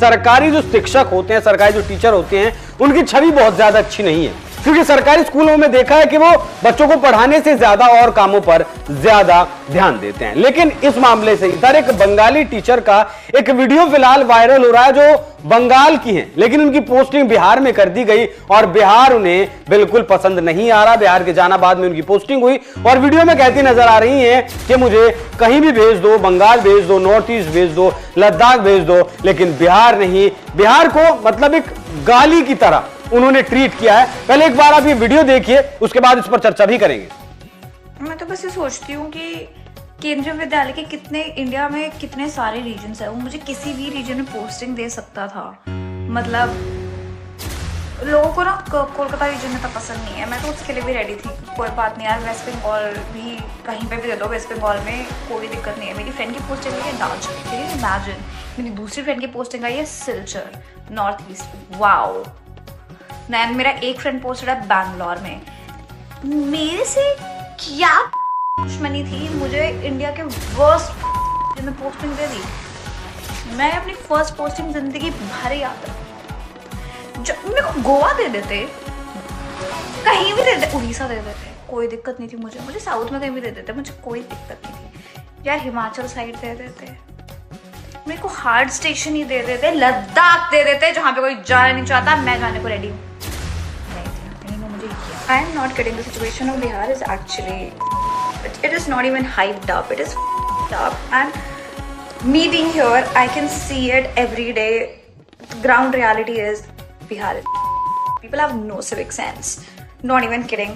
सरकारी जो शिक्षक होते हैं, सरकारी जो टीचर होते हैं, उनकी छवि बहुत ज्यादा अच्छी नहीं है, क्योंकि सरकारी स्कूलों में देखा है कि वो बच्चों को पढ़ाने से ज्यादा और कामों पर ज्यादा ध्यान देते हैं। लेकिन इस मामले से इधर एक बंगाली टीचर का एक वीडियो फिलहाल वायरल हो रहा है जो बंगाल की है, लेकिन उनकी पोस्टिंग बिहार में कर दी गई और बिहार उन्हें बिल्कुल पसंद नहीं आ रहा। बिहार के जहानाबाद में उनकी पोस्टिंग हुई और वीडियो में कहती नजर आ रही है कि मुझे कहीं भी भेज दो, बंगाल भेज दो, नॉर्थ ईस्ट भेज दो, लद्दाख भेज दो, लेकिन बिहार नहीं। बिहार को मतलब एक गाली की तरह उन्होंने ट्रीट किया है। पहले एक बार आप ये वीडियो देखिए, उसके बाद इस पर चर्चा भी करेंगे। मैं तो बस ये सोचती हूँ कि केंद्रीय विद्यालय के कितने इंडिया में कितने सारे रीजन्स है, वो मुझे किसी भी रीजन में पोस्टिंग दे सकता था। मतलब लोगों को ना कोलकाता रीजन में तो पसंद नहीं है, मैं तो उसके लिए भी रेडी थी। कोई बात नहीं यार, वेस्ट बंगाल भी कहीं पे भी दे दो, वेस्ट बंगाल में कोई दिक्कत नहीं है। मेरी फ्रेंड की पोस्टिंग आई है दार्जिलिंग, इमेजिन। मेरी दूसरी फ्रेंड की पोस्टिंग आई है सिलचर, नॉर्थ ईस्ट। वाओ। नैन मेरा एक फ्रेंड पोस्टेड है बैंगलोर में। मेरे से क्या दुश्मनी थी, मुझे इंडिया के वर्स्ट में पोस्टिंग दे दी। मैं अपनी फर्स्ट पोस्टिंग जिंदगी भर याद रखूं। जब मेरे को गोवा दे देते, कहीं भी दे देते, उड़ीसा दे देते, कोई दिक्कत नहीं थी मुझे साउथ में कहीं भी दे देते, मुझे कोई दिक्कत नहीं थी यार। हिमाचल साइड दे देते, मेरे को हार्ड स्टेशन ही दे देते, लद्दाख दे देते जहां पे कोई जाना नहीं चाहता, मैं जाने को रेडी हूँ। I am not kidding. The situation of Bihar is actually, it is not even hyped up. It is up. And me being here, I can see it every day. The ground reality is Bihar is people have no civic sense. Not even kidding.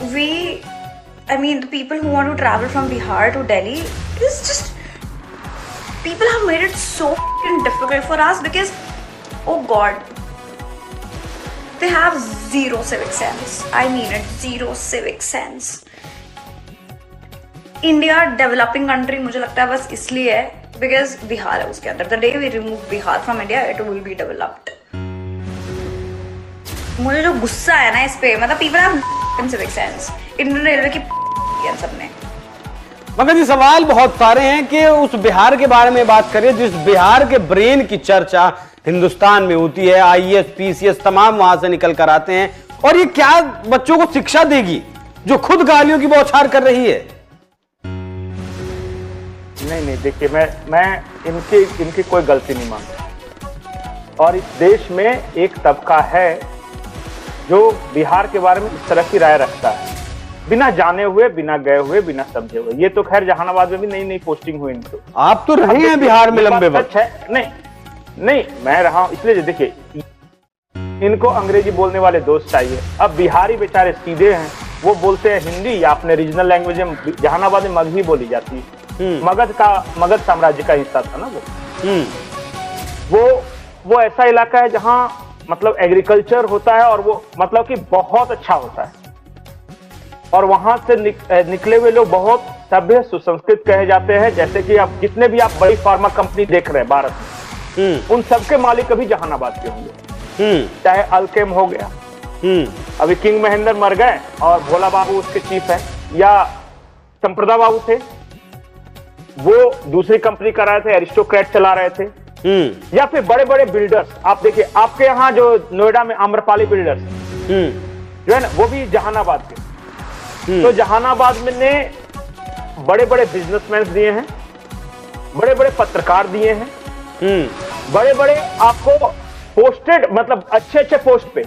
I mean, the people who want to travel from Bihar to Delhi, it is just, people have made it so difficult for us because, oh God, they have zero civic sense. I mean it, zero civic sense. India developing country मुझे लगता है बस इसलिए है because Bihar है उसके अंदर। The day we remove Bihar from India, it will be developed. मुझे जो गुस्सा है ना इस पे, मतलब people have civic sense. Indian railway की सबने। मगर ये सवाल बहुत सारे हैं कि उस बिहार के बारे में बात करें जिस बिहार के ब्रेन की चर्चा हिंदुस्तान में होती है, आईएएस पीसीएस तमाम वहां से निकल कर आते हैं, और ये क्या बच्चों को शिक्षा देगी जो खुद गालियों की बौछार कर रही है। नहीं देखिए, मैं इनकी कोई गलती नहीं मानता। और इस देश में एक तबका है जो बिहार के बारे में इस तरह की राय रखता है, बिना जाने हुए, बिना गए हुए, बिना समझे हुए। ये तो खैर जहानाबाद में भी नई पोस्टिंग हुई इनको। आप तो रहे हैं बिहार में लंबे वक्त। नहीं मैं रहा हूं, इसलिए देखिए, इनको अंग्रेजी बोलने वाले दोस्त चाहिए। अब बिहारी बेचारे सीधे हैं, वो बोलते हैं हिंदी या अपने रीजनल लैंग्वेज में। जहानाबाद में मगही बोली जाती है, मगध साम्राज्य का हिस्सा था ना वो ऐसा इलाका है जहां मतलब एग्रीकल्चर होता है और वो मतलब कि बहुत अच्छा होता है। और वहां से निकले हुए लोग बहुत सभ्य सुसंस्कृत कहे जाते हैं। जैसे कि आप जितने भी आप बड़ी फार्मा कंपनी देख रहे हैं भारत में, उन सबके मालिक कभी जहानाबाद के होंगे। चाहे अल्केम हो गया, अभी किंग महेंद्र मर गए और भोला बाबू उसके चीफ है, या संप्रदा बाबू थे, वो दूसरी कंपनी कर रहे थे, एरिस्टोक्रेट चला रहे थे। या फिर बड़े बड़े बिल्डर्स, आप देखिए आपके यहाँ जो नोएडा में आम्रपाली बिल्डर्स जो है ना, वो भी जहानाबाद के। तो जहानाबाद में ने बड़े बड़े बिजनेसमैन दिए हैं, बड़े बड़े पत्रकार दिए हैं, बड़े बड़े आपको पोस्टेड, मतलब अच्छे पोस्ट पे।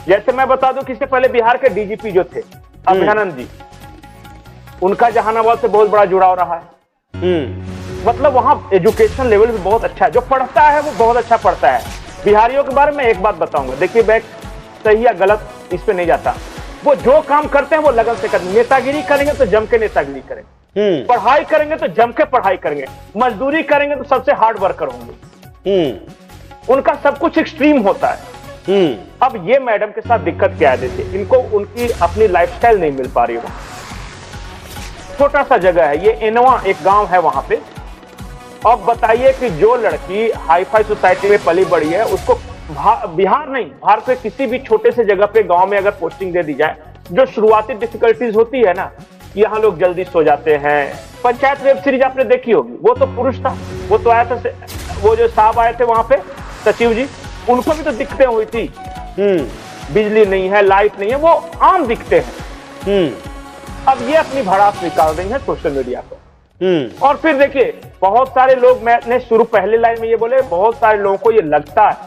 जैसे मैं बता दूं कि इससे पहले बिहार के डीजीपी जो थे अभयानंद जी, उनका जहानाबाद से बहुत बड़ा जुड़ाव रहा है। मतलब वहां एजुकेशन लेवल भी बहुत अच्छा है, जो पढ़ता है वो बहुत अच्छा पढ़ता है। बिहारियों के बारे में एक बात बताऊंगा, देखिए मैं सही या गलत इस पे नहीं जाता, वो जो काम करते हैं वो लगन से करते हैं। नेतागिरी करेंगे तो जम के नेतागिरी करेंगे, पढ़ाई करेंगे तो जम के पढ़ाई करेंगे, मजदूरी करेंगे तो सबसे हार्ड वर्कर होंगे। उनका सब कुछ एक्सट्रीम होता है। अब ये मैडम के साथ दिक्कत क्या है, देखिए इनको उनकी अपनी लाइफस्टाइल नहीं मिल पा रही। वहां छोटा सा जगह है, ये एनवा एक गांव है वहां पे। अब बताइए कि जो लड़की हाई फाई सोसाइटी में पली बड़ी है, उसको बिहार नहीं, भारत के किसी भी छोटे से जगह पे गांव में अगर पोस्टिंग दे दी जाए, जो शुरुआती डिफिकल्टीज होती है ना, यहाँ लोग जल्दी सो जाते हैं। पंचायत वेब सीरीज आपने देखी होगी, वो तो पुरुष था, वो तो आया था वो जो साहब आए थे वहां पे सचिव जी, उनको भी तो दिक्कतें हुई थी। बिजली नहीं है, लाइट नहीं है, वो आम दिखते हैं। अब ये अपनी भड़ास निकाल रही है सोशल मीडिया पर। और फिर देखिए बहुत सारे लोग, मैंने शुरू पहले लाइन में ये बोले, बहुत सारे लोगों को ये लगता है,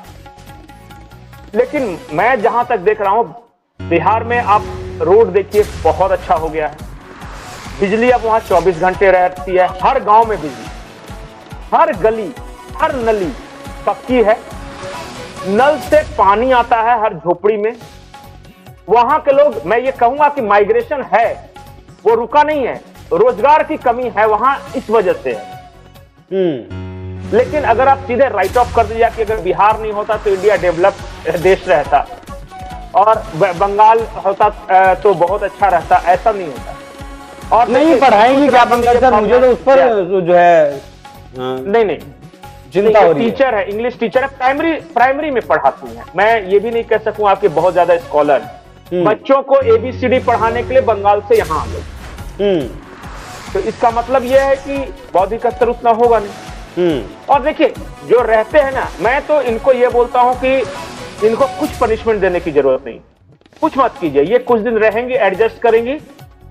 लेकिन मैं जहां तक देख रहा हूं बिहार में आप रोड देखिए बहुत अच्छा हो गया है। बिजली अब वहां 24 घंटे रहती है, हर गांव में बिजली, हर गली, हर नली पक्की है, नल से पानी आता है हर झोपड़ी में। वहां के लोग, मैं ये कहूंगा कि माइग्रेशन है, वो रुका नहीं है, रोजगार की कमी है वहां इस वजह से है। लेकिन अगर आप सीधे राइट ऑफ कर दीजिए कि अगर बिहार नहीं होता तो इंडिया डेवलप देश रहता और बंगाल होता तो बहुत अच्छा रहता, ऐसा नहीं होता। और नहीं पढ़ाएंगे क्या पंकज सर? मुझे तो उस पर जो है नहीं चिंता हो रही है। टीचर है, इंग्लिश टीचर है, प्राइमरी में पढ़ाती है। मैं ये भी नहीं कह सकूं आपके बहुत ज्यादा स्कॉलर, बच्चों को ABCD पढ़ाने के लिए बंगाल से यहाँ आ गए। तो इसका मतलब यह है कि बौद्धिक स्तर उतना होगा नहीं। और देखिए जो रहते हैं ना, मैं तो इनको ये बोलता हूं कि इनको कुछ पनिशमेंट देने की जरूरत नहीं, कुछ मत कीजिए, ये कुछ दिन रहेंगी, एडजस्ट करेंगी।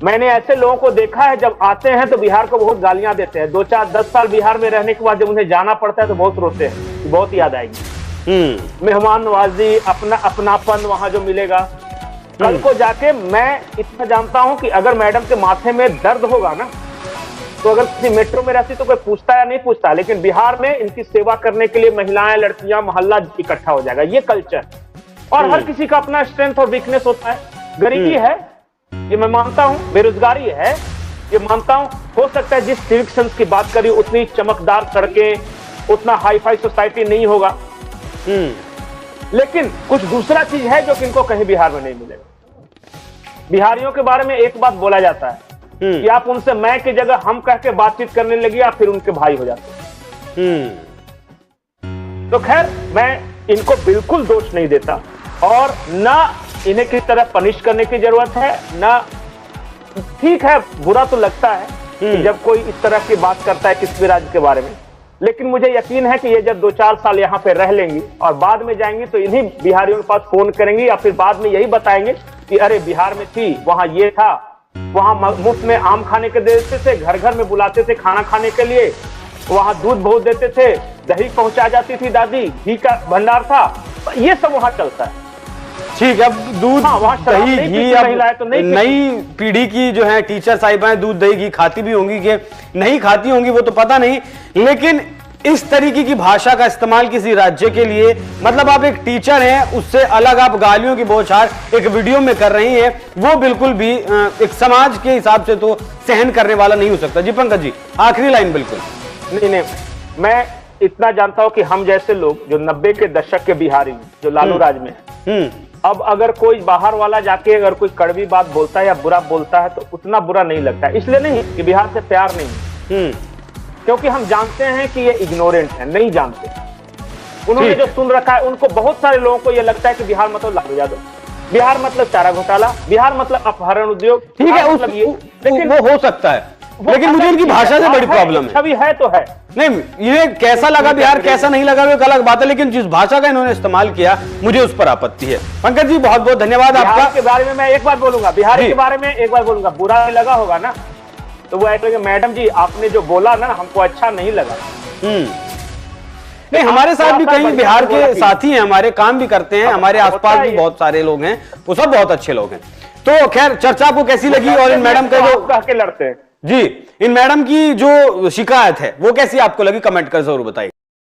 मैंने ऐसे लोगों को देखा है जब आते हैं तो बिहार को बहुत गालियां देते हैं, 2-4-10 साल बिहार में रहने के बाद जब उन्हें जाना पड़ता है तो बहुत रोते हैं, बहुत याद आएगी। मेहमान नवाजी, अपनापन वहां जो मिलेगा। कल को जाके मैं इतना जानता हूं कि अगर मैडम के माथे में दर्द होगा ना, तो अगर किसी मेट्रो में रहती तो कोई पूछता या नहीं पूछता, लेकिन बिहार में इनकी सेवा करने के लिए महिलाएं, लड़कियां, मोहल्ला इकट्ठा हो जाएगा। ये कल्चर, और हर किसी का अपना स्ट्रेंथ और वीकनेस होता है। गरीबी है, ये मैं मानता हूं, बेरोजगारी है, ये मानता हूं। हो सकता है जिस सिविक सेंस की बात करी उतनी चमकदार सड़कें, उतना हाई फाई सोसाइटी नहीं होगा, लेकिन कुछ दूसरा चीज है जो कि इनको कहीं बिहार में नहीं मिलेगा। बिहारियों के बारे में एक बात बोला जाता है कि आप उनसे मैं की जगह हम कह के बातचीत करने लगे, आप फिर उनके भाई हो जाते। तो खैर मैं इनको बिल्कुल दोष नहीं देता, और ना इन्हें किस तरह पनिश करने की जरूरत है, ना ठीक है, बुरा तो लगता है कि जब कोई इस तरह की बात करता है किसी भी राज्य के बारे में, लेकिन मुझे यकीन है कि ये जब 2-4 साल यहाँ पे रह लेंगी और बाद में जाएंगी तो इन्हीं बिहारियों के पास फोन करेंगी, या फिर बाद में यही बताएंगे कि अरे बिहार में थी, वहां ये था, वहां मुफ्त में आम खाने के देते थे, घर घर में बुलाते थे खाना खाने के लिए, वहां दूध बहुत देते थे, दही पहुंचा जाती थी दादी, घी का भंडार था, ये सब वहां चलता है। ठीक है, अब दूध, दही, घी, अब तो नई पीढ़ी की जो है टीचर साहिबाएं दूध, दही, घी खाती भी होंगी कि नहीं खाती होंगी वो तो पता नहीं, लेकिन इस तरीके की भाषा का इस्तेमाल किसी राज्य के लिए, मतलब आप एक टीचर हैं, उससे अलग आप गालियों की बौछार एक वीडियो में कर रही हैं, वो बिल्कुल भी एक समाज के हिसाब से तो सहन करने वाला नहीं हो सकता। जी पंकज जी, आखिरी लाइन। बिल्कुल नहीं, मैं इतना जानता हूं कि हम जैसे लोग जो 90 के दशक के बिहारी जो लालू राज में है, अब अगर कोई बाहर वाला जाके अगर कोई कड़वी बात बोलता है या बुरा बोलता है तो उतना बुरा नहीं लगता है। इसलिए नहीं कि बिहार से प्यार नहीं है, क्योंकि हम जानते हैं कि ये इग्नोरेंट है, नहीं जानते। उन्होंने जो सुन रखा है, उनको बहुत सारे लोगों को ये लगता है कि बिहार मतलब लालू यादव, बिहार मतलब चारा घोटाला, बिहार मतलब अपहरण उद्योग। ठीक है, मतलब ये, लेकिन वो हो सकता है, लेकिन मुझे इनकी भाषा से बड़ी प्रॉब्लम है। छवि है तो है, नहीं, ये कैसा लगा बिहार, कैसा नहीं लगा वो एक अलग बात है, लेकिन जिस भाषा का इन्होंने इस्तेमाल किया मुझे उस पर आपत्ति है। पंकज जी बहुत बहुत धन्यवाद आपका। के बारे में मैं एक बात बोलूंगा, बिहार के बारे में एक बात बोलूंगा, बुरा लगा होगा ना तो वो ऐसे मैडम जी आपने जो बोला ना हमको अच्छा नहीं लगा। नहीं, हमारे साथ भी कई बिहार के साथी हैं, हमारे काम भी करते हैं, हमारे आसपास भी बहुत सारे लोग हैं, वो सब बहुत अच्छे लोग हैं। तो खैर चर्चा आपको कैसी लगी, और इन मैडम का जो कह के लड़ते हैं जी, इन मैडम की जो शिकायत है वो कैसी आपको लगी, कमेंट कर जरूर बताइए।